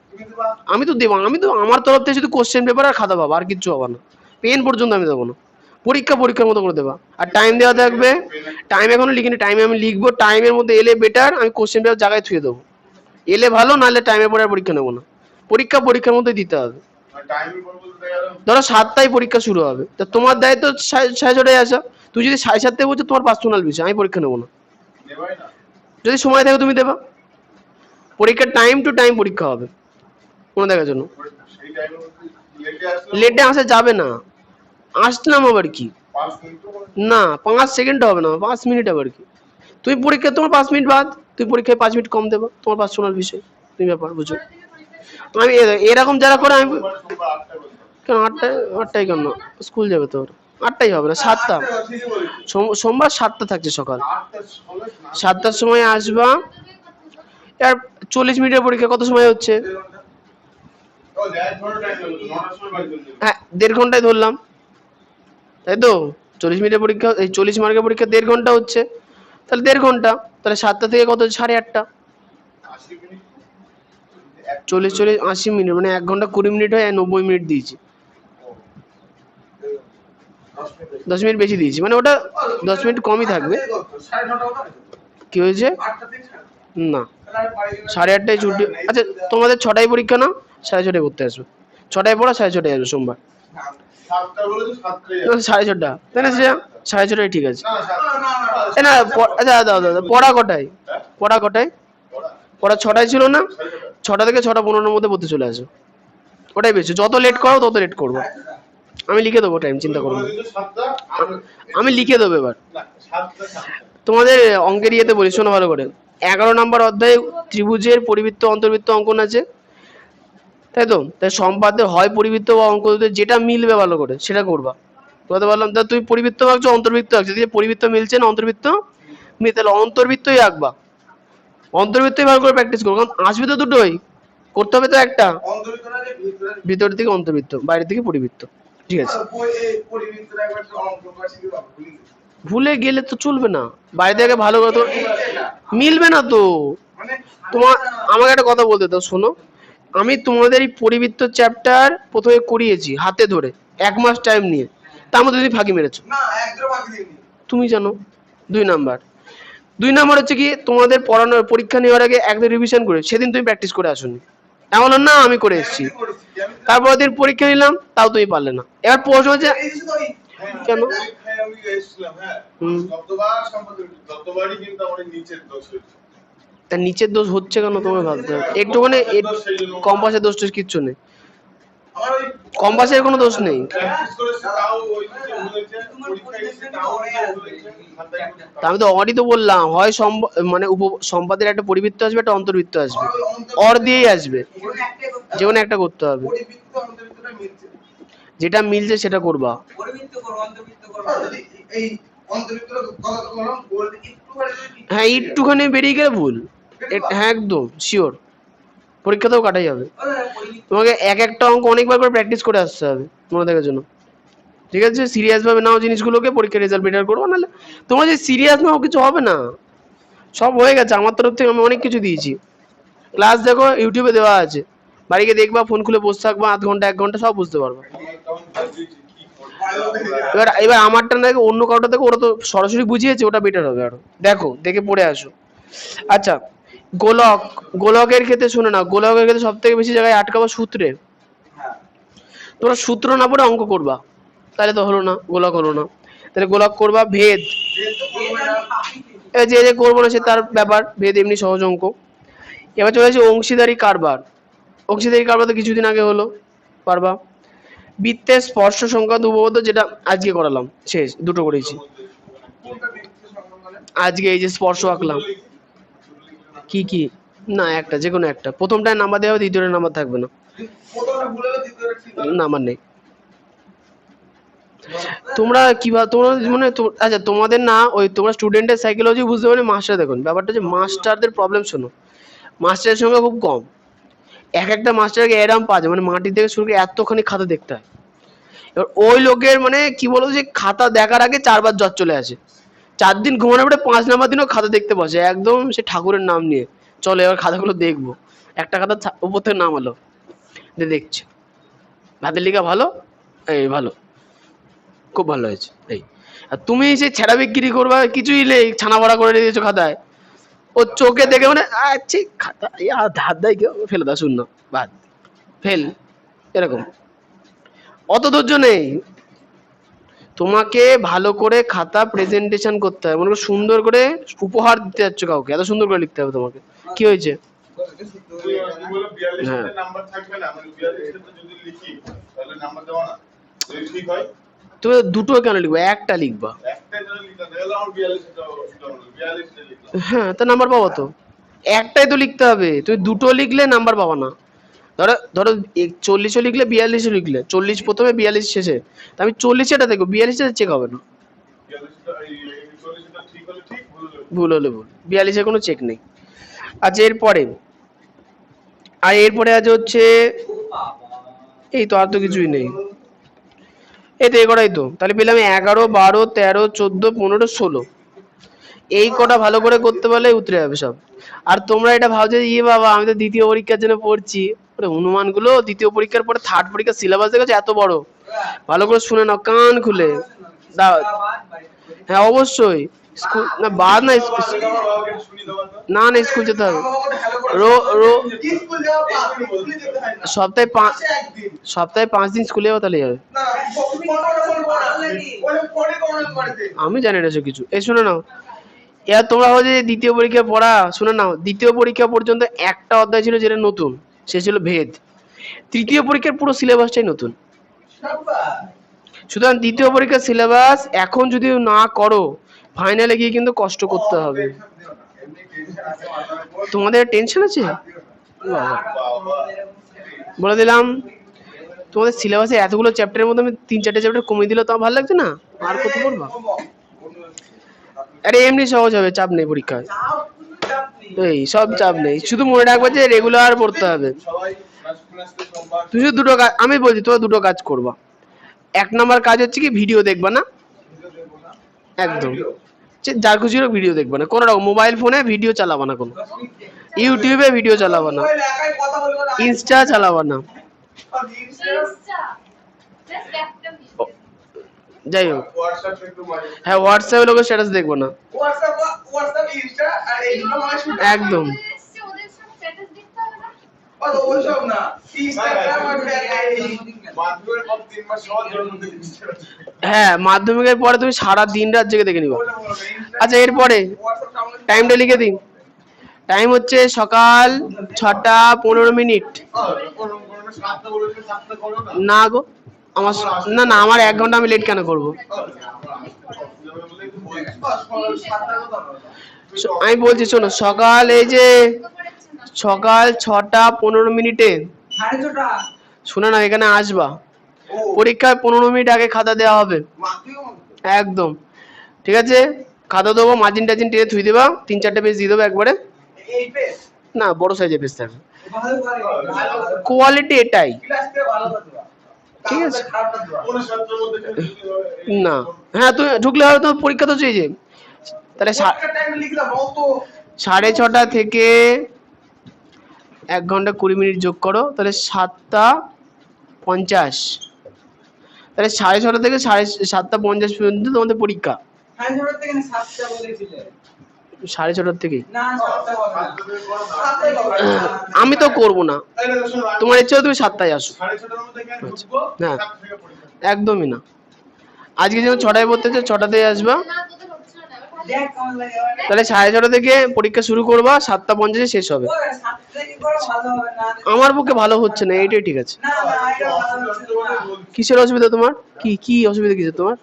আমি তো দেবো, আমি তো আমার তরফ থেকে শুধু কোশ্চেন পেপার আর খাতা পাবো, আর কিচ্ছু হবে না। পেন পর্যন্ত আমি দেবো না, পরীক্ষার মতো করে দেবা। আর টাইম দেওয়া থাকবে, টাইম এখনো লিখিনি, টাইমে আমি লিখবো, টাইমের মধ্যে এলে বেটার, আমি কোশ্চেন পেপার জায়গায় থুয়ে দেবো। এলে ভালো, নাহলে টাইমের পরে আর পরীক্ষা নেবো না। পরীক্ষার মধ্যে দিতে হবে। ধরো 7টায় পরীক্ষা শুরু হবে, তা তোমার দায়িত্ব 6:30টায় আসা। তুই যদি 7:30টায় বলছো তোমার পার্সোনাল বিষয়, আমি পরীক্ষা নেবো না। যদি সময় থাকে তুমি দেবা, পরীক্ষার টাইম টু টাইম পরীক্ষা হবে মনে দেখার জন্য। লেটে আসা যাবে না, আসলাম আবার কি, না 5 সেকেন্ড হবে না, 5 মিনিট আবার কি। তুমি পরীক্ষা তোমার 5 মিনিট বাদ, তুমি পরীক্ষায় 5 মিনিট কম দেবো, তোমার পার্সোনাল বিষয়, তুমি ব্যাপার বুঝো। আমি এরকম যারা করে আমি কেন 8টায় কেন, স্কুল যাবে তোর, 8টায় হবে না, 7টা। সোমবার 7টা থাকছে সকাল, 7টার সময় আসবা। আর 40 মিনিটের পরীক্ষা কত সময় হচ্ছে, হ্যাঁ 1.5 ঘন্টায় ধরলাম, তাই তো। 40 মিনিটের পরীক্ষা, এই 40 মার্কের পরীক্ষা 1.5 ঘন্টা হচ্ছে, তাহলে 1.5 ঘন্টা, তাহলে 7টা থেকে কত, 8:30। 40 40 80 মিনিট, মানে 1 ঘন্টা 20 মিনিট হয়, 90 মিনিট দিয়েছি। 10 মিনিট বেশি দিয়েছি, মানে ওটা 10 মিনিট কমই থাকবে। কি হয়েছে, না 8:30টায় ছুটি। আচ্ছা তোমাদের 6টায় পরীক্ষা না, 6:30টায় করতে আসবে, 6টায় পড়া, 6:30টায় আসবে সোমবার। 6:30, তাই না সেটা, 6:30টায় ঠিক আছে। না আচ্ছা দাদা দাদা, পড়া কটায়, পড়া কটায়, পড়া 6টায় ছিল না, 6টা থেকে 6:15-র মধ্যে পড়তে চলে আসো, ওটাই বেশি। যত লেট করো তত লেট করবো, আমি লিখে দেবো টাইম, চিন্তা করবো না। আমি লিখে দেবো এবার তোমাদের অঙ্কের ইয়েতে বলি, শোনো ভালো করে। 11 নম্বর অধ্যায়ে ত্রিভুজের পরিবৃত্ত অন্তর্বৃত্ত অঙ্কন আছে, তাই তো। তাই সম্পাদ্যে হয় পরিবৃত্ত বা অঙ্ক যেটা মিলবে ভালো করে সেটা করবা। বলতে পারলাম, তা তুমি পরিবৃত্ত আঁকছো অন্তর্বৃত্ত আঁকছো, যদি পরিবৃত্ত মিলছে না অন্তর্বৃত্ত মিলে, তাহলে অন্তর্বৃত্তই আঁকবা, অন্তর্বৃত্তই ভালো করে প্র্যাকটিস করো, কারণ আসবে তো দুটোই, করতে হবে তো একটা, ভিতর থেকে অন্তর্বৃত্ত, বাইরে থেকে পরিবৃত্ত, ঠিক আছে। ভুলে গেলে তো চলবে না, বাইরে থেকে ভালো করে তো মিলবে না তো। তোমার আমাকে একটা কথা বলতে দাও, শোনো। আমি তোমাদের এই পরিবৃত্ত চ্যাপ্টার প্রথমে করিয়েছি হাতে ধরে 1 মাস টাইম নিয়ে, তার মধ্যে তুমি ফাঁকি মেরেছো, তুমি জানো। 2 নাম্বার, 2 নাম্বার হচ্ছে কি, তোমাদের পড়ানোর পরীক্ষা নেওয়ার আগে একদিন রিভিশন করে, সেদিন তুমি প্র্যাকটিস করে আসোনি, এমন না আমি করে এসেছি। তারপরের দিন পরীক্ষা নিলাম, তাও তুমি পারলে না। এবার প্রশ্ন হচ্ছে কেন, তা নিচের দোষ হচ্ছে কেন তোমার ভাবতে হবে একটুখানি। কম্পাসের দোষ টোষ কিচ্ছু নেই, কম্পাসের কোনো দোষ নেই। তা আমি তো অরই তো বললাম, হয় মানে সম্পাদের একটা পরিবৃত্ত আসবে, একটা অন্তর্বৃত্ত আসবে, অর দিয়েই আসবে, যে কোনো একটা করতে হবে, যেটা মিলছে সেটা করবা। হ্যাঁ একটুখানি বেরিয়ে গেলে ভুল, হ্যাঁ একদম শিওর, পরীক্ষাতেও কাটাই হবে। তোমাকে এক একটা অঙ্ক অনেকবার করে প্র্যাকটিস করে আসতে হবে মনে থাকার জন্য, ঠিক আছে? সিরিয়াস ভাবে নাও জিনিসগুলোকে, পরীক্ষার রেজাল্ট বেটার করবো, নাহলে তোমরা যদি সিরিয়াস নাও কিছু হবে না। সব হয়ে গেছে আমার তরফ থেকে, আমি অনেক কিছু দিয়েছি। ক্লাস দেখো ইউটিউবে দেওয়া আছে, বাড়িকে দেখবা, ফোন খুলে বসে থাকবা, আধ ঘন্টা 1 ঘন্টা, সব বুঝতে পারবা। এবার এবার আমারটা না দেখে অন্য কাউটা দেখো, ওরা তো সরাসরি বুঝিয়েছে, ওটা বেটার হবে আরো। দেখো দেখে পড়ে আসো। আচ্ছা, গোলক, গোলকের ক্ষেত্রে শুনে না, গোলকের ক্ষেত্রে সব থেকে বেশি জায়গায় আটকাবা সূত্রে। তোমরা সূত্র না পড়ে অঙ্ক করবা, তাহলে তো হলো না, গোলক হলো না। তাহলে গোলক করবা। ভেদ, এবার যে যে করবো না সে তার ব্যাপার, ভেদ এমনি সহজ অঙ্ক। এবার চলে আসছে অংশীদারি কারবার। অংশীদারি কারবার তো কিছুদিন আগে হলো, পারবা। বৃত্তের স্পর্শ সংক্রান্ত উপপাদ্য, যেটা আজকে করালাম, শেষ, দুটো করেছি আজকে। এই যে স্পর্শ আঁকলাম, কি কি না, একটা, যে কোনো একটা। প্রথমটায় নাম্বার দেওয়া হবে, দ্বিতীয়টায় নাম্বার থাকবে না, নাম্বার নেই। তোমরা কিভাবে তোমরা মানে আচ্ছা, তোমাদের না ওই তোমরা স্টুডেন্টের সাইকোলজি বুঝতে পারবে, মাস্টার দেখুন ব্যাপারটা, যে মাস্টারদের প্রবলেম শোনো, মাস্টারের সংখ্যা খুব কম। এক একটা মাস্টারকে এরম পাচ্ছে, মানে মাটি থেকে শুরু করে এতখানি খাতা দেখতে হয়। এবার ওই লোকের মানে কি বলবো, যে খাতা দেখার আগে 4 বার জ্বর চলে আসে। 4 দিন ঘুমানোর পরে 5 নাম্বার দিনও খাতা দেখতে বসে, একদম সে ঠাকুরের নাম নিয়ে, চলো এবার খাতাগুলো দেখবো। একটা খাতা উপর থেকে নামালো, দেখছে হাতের লেখা ভালো, এই ভালো, খুব ভালো হয়েছে, এই। আর তুমি সে ছেঁড়া বিক্রি করবা, কিছুই নেই, ছানা ভরা করে দিয়েছো খাতায়। ও চোখে দেখে মানে আচ্ছা খাতা হাত দেয় কেউ, ফেলে দাও, শূন্য, বাদ, ফেল, এরকম। অত ধৈর্য নেই। তোমাকে ভালো করে খাতা প্রেজেন্টেশন করতে হবে, মনে করো সুন্দর করে উপহার দিতে যাচ্ছ কাউকে, এত সুন্দর করে লিখতে হবে তোমাকে। কি হয়েছে? হ্যাঁ, তুমি দুটো কেন লিখবা, একটা লিখবা। হ্যাঁ, তা নাম্বার পাবো তো, একটাই তো লিখতে হবে, তুমি দুটো লিখলে নাম্বার পাবা না। ধরো ধরো 40ও লিখলে, 42ও লিখলে, 40 প্রথমে 42 শেষে, তা আমি 40 এটা দেখো, 42 চেক হবে না, ভুল হলে ভুল, 42 কোনো চেক নেই। আচ্ছা, এরপরে আছে হচ্ছে, এই তো আর তো কিছুই নেই, এই তো এই কটাই তো। তাহলে পেলাম 11, 12, 13, 14, 15, 16। এই কটা ভালো করে করতে পারলে উতরে যাবে সব। আর তোমরা এটা ভাবছো, ইয়ে বাবা আমি তো দ্বিতীয় পরীক্ষার জন্য পড়ছি, হনুমান গুলো দ্বিতীয় পরীক্ষার পরে থার্ড পরীক্ষার সিলেবাস দেখেছো এত বড়, ভালো করে শুনে নাও কান খুলে। হ্যাঁ অবশ্যই, স্কুল না বাদ না, না না স্কুল যেতে হবে। রো রো সপ্তাহে 5 দিন স্কুলে যাবো, তাহলে যাবে। আমি জানি না সে কিছু। এই শুনে নাও, এবার তোমরা হচ্ছে দ্বিতীয় পরীক্ষা পড়া, শুনে নাও, দ্বিতীয় পরীক্ষা পর্যন্ত একটা অধ্যায় ছিল যেটা নতুন, সে ছিল ভেদ। তৃতীয় পরীক্ষার পুরো সিলেবাসটাই নতুন। সুতরাং দ্বিতীয় পরীক্ষার সিলেবাস এখন যদি না করো, ফাইনালে গিয়ে কিন্তু কষ্ট করতে হবে। তোমাদের টেনশন আছে, বলে দিলাম। তোমাদের সিলেবাসে এতগুলো চ্যাপ্টারের মধ্যে আমি 3-4টে চ্যাপ্টার কমিয়ে দিলে তাও ভালো লাগছে না, আর কত পড়বা? আরে এমনি সহজ হবে, চাপ নেই পরীক্ষায়, এই সব চাপ নেই, শুধু মনে রাখবে যে রেগুলার পড়তে হবে। তুই শুধু দুটো কাজ আমি বলছি, তোমরা দুটো কাজ করবা। 1 নাম্বার কাজ হচ্ছে কি, ভিডিও দেখবা না, একদম, যার খুশি হোক ভিডিও দেখবা না, কোনো রকম মোবাইল ফোনে ভিডিও চালাবা না, কোনো ইউটিউবে ভিডিও চালাবা না, ইনস্টা চালাবা না, যাই হোক। হ্যাঁ, হোয়াটসঅ্যাপে লোকের স্ট্যাটাস দেখবো না, একদম। হ্যাঁ, মাধ্যমিকের পরে তুমি সারা দিন রাত জেগে দেখে নিবা। আচ্ছা, এরপরে টাইমটা লিখে দিই। টাইম হচ্ছে সকাল 6টা 15 মিনিট। না গো, আমার না না, আমার 1 ঘন্টা, আমি লেট কেন করবো? আমি বলছি শোনো, সকাল এই যে সকাল 6টা 15 মিনিটে, শুনে না, এখানে আসবা, পরীক্ষায় 15 মিনিট আগে খাতা দেওয়া হবে, একদম, ঠিক আছে? খাতা দেবো, মার্জিন টার্জিন টেনে থুই দেবা, 3-4টে পেজ দিয়ে দেবো একবারে, না বড় সাইজের পেজ থাকবে, কোয়ালিটি এটাই, ঠিক আছে না। হ্যাঁ তুমি ঢুকলে হবে, তো পরীক্ষা তো চেয়েছে, তাহলে 6:30 থেকে 1 ঘন্টা 20 মিনিট যোগ করো, তাহলে 7:50, তাহলে 6:30 থেকে 7:50 পর্যন্ত তোমাদের পরীক্ষা। 6:30 থেকে আমি তো করবো না, তোমার ইচ্ছা তুমি 7টায় আসো। হ্যাঁ একদমই না, আজকে যেমন 6টায় পড়তে চাও 6টাতেই আসবা, তাহলে 6:30 থেকে পরীক্ষা শুরু করবা, 7:50 শেষ হবে। আমার পক্ষে ভালো হচ্ছে না, এইটাই ঠিক আছে। কিসের অসুবিধা তোমার, কি কি অসুবিধা কিসের তোমার?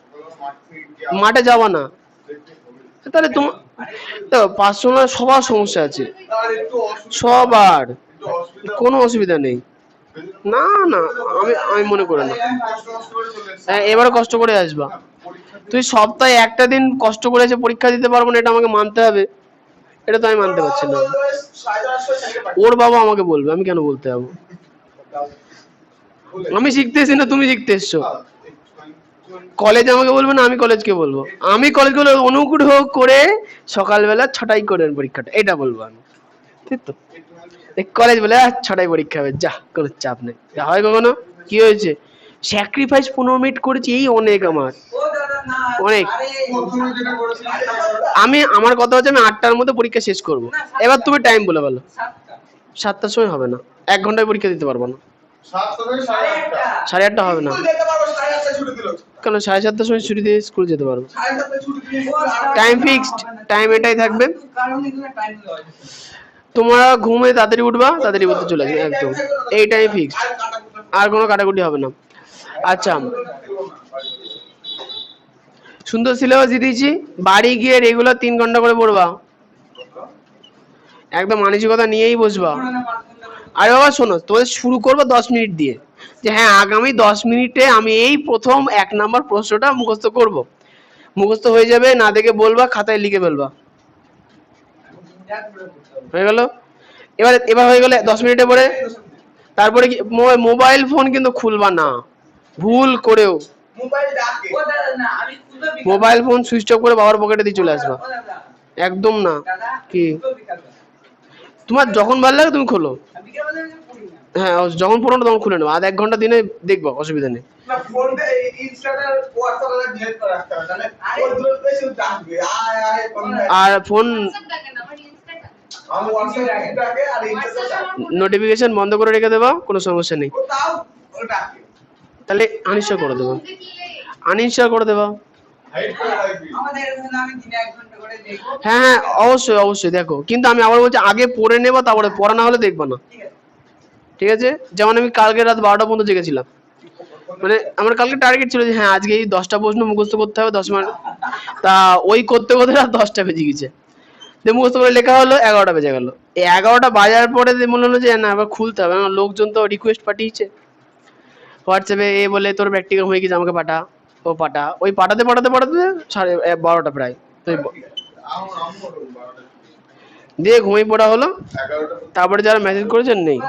মাঠে যাবা না, তাহলে তোমার তো 500 না, সবার সমস্যা আছে, সবার, কোনো অসুবিধা নেই। না না, আমি আমি মনে করি না। হ্যাঁ এবারে কষ্ট করে আসবা, তুই সপ্তাহে একটা দিন কষ্ট করে এসে পরীক্ষা দিতে পারবো না, এটা আমাকে মানতে হবে, এটা তো আমি মানতে পারছি না। ওর বাবা আমাকে বলবে, আমি কেন বলতে যাবো? আমি শিখতে এসেছি না তুমি শিখতে এসছো? কলেজ আমাকে বলবে না, আমি কলেজকে বলবো, আমি কলেজগুলো অনুগ্রহ করে সকালবেলা 6টায় করেন পরীক্ষাটা, এটা বলবো আমি, ঠিক তো? কলেজ বলে 6টায় পরীক্ষা হবে, যা কোনো চাপ নেই, যা হয় কখনো কি হয়েছে, স্যাক্রিফাইস 15 মিনিট করেছি, এই অনেক আমার, অনেক। আমি আমার কথা হচ্ছে আমি 8টার মধ্যে পরীক্ষা শেষ করব, এবার তুমি টাইম বলে বলো। 7টার সময় হবে না, 1 ঘন্টায় পরীক্ষা দিতে পারবো না। 8:30 হবে না, কেন 7:30টার সময় ছুটি দিয়ে স্কুল যেতে পারবো, টাইম ফিক্সড, টাইম এটাই থাকবে। তোমরা ঘুমে তাড়াতাড়ি উঠবা, তাড়াতাড়ি উঠতে চলে আসবে, একদম এই টাইম ফিক্সড, আর কোনো কাটাকুটি হবে না। আচ্ছা সুন্দর সিলেবাস দিয়ে দিয়েছি, বাড়ি গিয়ে রেগুলার 3 ঘন্টা করে পড়বা, একদম মানসিকতা নিয়েই বসবা। আরে বাবা শোনো, তোমাদের শুরু করবো 10 মিনিট দিয়ে, যে হ্যাঁ আগামী 10 মিনিটে আমি এই প্রথম 1 নম্বর প্রশ্নটা মুখস্থ করব, মুখস্থ হয়ে যাবে, না দেখে বলবা, খাতায় লিখে ফেলবা, হয়ে গেল। এবার এবার হয়ে গেলে 10 মিনিটে পরে, তারপরে কি মোবাইল ফোন কিন্তু খুলবা না ভুল করেও, মোবাইল ফোন সুইচ অফ করে বাবার পকেটে দিয়ে চলে আসবা, একদম না। কি তোমার যখন ভালো লাগে তুমি খোলো, হ্যাঁ যখন পড়ো না তখন খুলে নেবো, 1 ঘন্টা দিনে দেখবো, অসুবিধা নেই। আর ফোন নোটিফিকেশন বন্ধ করে রেখে দেবো, কোনো সমস্যা নেই। তাহলে আনইনস্টল করে দেবো, আনইনস্টল করে দেবো। হ্যাঁ হ্যাঁ অবশ্যই অবশ্যই দেখো, কিন্তু আমি আবার বলছি আগে পড়ে নেবো, তারপরে পড়া না হলে দেখবো না, ঠিক আছে? যেমন আমি কালকে রাত 12টা পর্যন্ত জেগেছিলাম, মানে আমার কালকে টার্গেট ছিল যে হ্যাঁ আজকে এই 10টা প্রশ্ন মুখস্থ করতে হবে 10 মার্ক, তা ওই করতে করতে রাত 10টা বেজে গেছে, দিয়ে মুখস্থ করে লেখা হলো 11টা বেজে গেল। এই 11টা বাজার পরে মনে হলো যে না আবার খুলতে হবে, লোকজন তো রিকোয়েস্ট পাঠিয়েছে হোয়াটসঅ্যাপে, এ বলে তোর প্র্যাকটিক্যাল হয়ে গেছে, আমাকে পাঠা, ও পাঠা, ওই পাঠাতে পাঠাতে পাঠাতে 12টা প্রায়, দিয়ে ঘুমিয়ে পড়া হলো। তারপরে যারা মেসেজ করেছেন নেই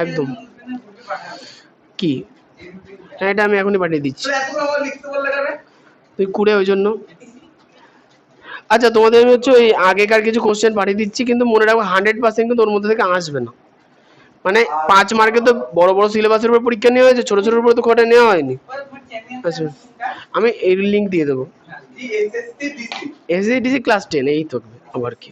একদম। কি হ্যাঁ এটা আমি এখনই পাঠিয়ে দিচ্ছি, তুই কুড়ে ওই জন্য। আচ্ছা তোমাদের আমি হচ্ছে ওই আগেকার কিছু কোশ্চেন পাঠিয়ে দিচ্ছি, কিন্তু মনে রাখবো 100% কিন্তু ওর মধ্যে থেকে আসবে না, মানে 5 মার্কে তো বড় বড় সিলেবাসের উপর পরীক্ষা নেওয়া হয়েছে, ছোট ছোট উপর তো খোটা নেওয়া হয়নি। আচ্ছা আমি এর লিঙ্ক দিয়ে দেবো, এসএসসি ক্লাস 10 এই তো, আবার কি।